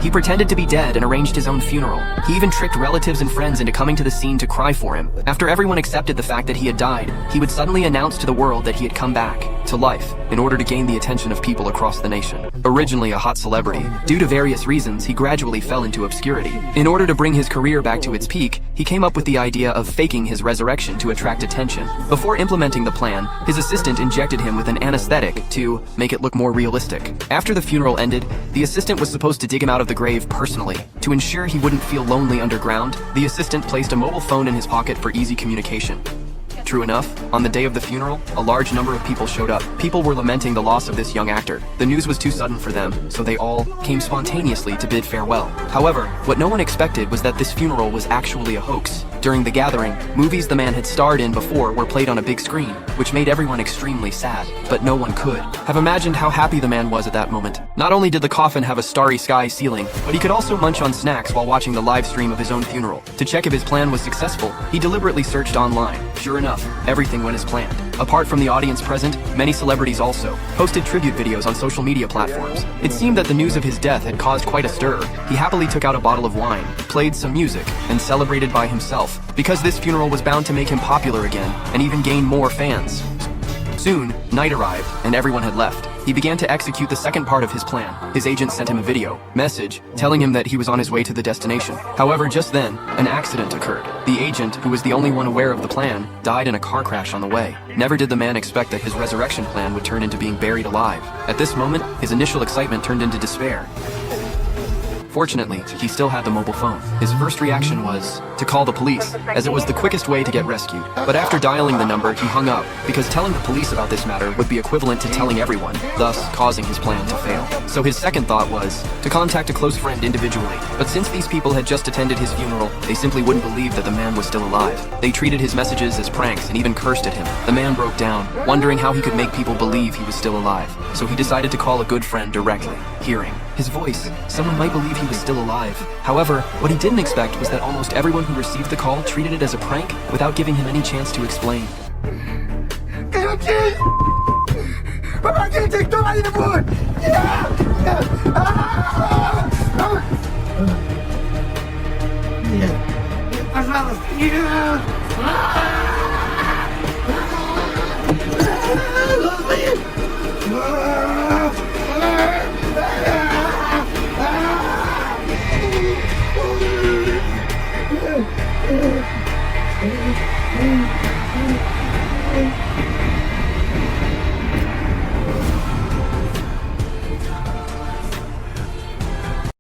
He pretended to be dead and arranged his own funeral. He even tricked relatives and friends into coming to the scene to cry for him. After everyone accepted the fact that he had died, he would suddenly announce to the world that he had come back to life in order to gain the attention of people across the nation. Originally a hot celebrity, due to various reasons, he gradually fell into obscurity. In order to bring his career back to its peak, he came up with the idea of faking his resurrection to attract attention. Before implementing the plan, his assistant injected him with an anesthetic to make it look more realistic. After the funeral ended, the assistant was supposed to dig him out of the grave personally. To ensure he wouldn't feel lonely underground, the assistant placed a mobile phone in his pocket for easy communication. True enough, on the day of the funeral, a large number of people showed up. People were lamenting the loss of this young actor. The news was too sudden for them, so they all came spontaneously to bid farewell. However, what no one expected was that this funeral was actually a hoax. During the gathering, movies the man had starred in before were played on a big screen, which made everyone extremely sad. But no one could have imagined how happy the man was at that moment. Not only did the coffin have a starry sky ceiling, but he could also munch on snacks while watching the live stream of his own funeral. To check if his plan was successful, he deliberately searched online. Sure enough, everything went as planned. Apart from the audience present, many celebrities also posted tribute videos on social media platforms. It seemed that the news of his death had caused quite a stir. He happily took out a bottle of wine, played some music, and celebrated by himself, because this funeral was bound to make him popular again, and even gain more fans. Soon, night arrived, and everyone had left. He began to execute the second part of his plan. His agent sent him a video message telling him that he was on his way to the destination. However, just then, an accident occurred. The agent, who was the only one aware of the plan, died in a car crash on the way. Never did the man expect that his resurrection plan would turn into being buried alive. At this moment, his initial excitement turned into despair. Fortunately, he still had the mobile phone. His first reaction was to call the police, as it was the quickest way to get rescued. But after dialing the number, he hung up, because telling the police about this matter would be equivalent to telling everyone, thus causing his plan to fail. So his second thought was to contact a close friend individually. But since these people had just attended his funeral, they simply wouldn't believe that the man was still alive. They treated his messages as pranks and even cursed at him. The man broke down, wondering how he could make people believe he was still alive. So he decided to call a good friend directly. Hearing his voice, someone might believe he was still alive. However, what he didn't expect was that almost everyone who received the call treated it as a prank without giving him any chance to explain. Пожалуйста, нет!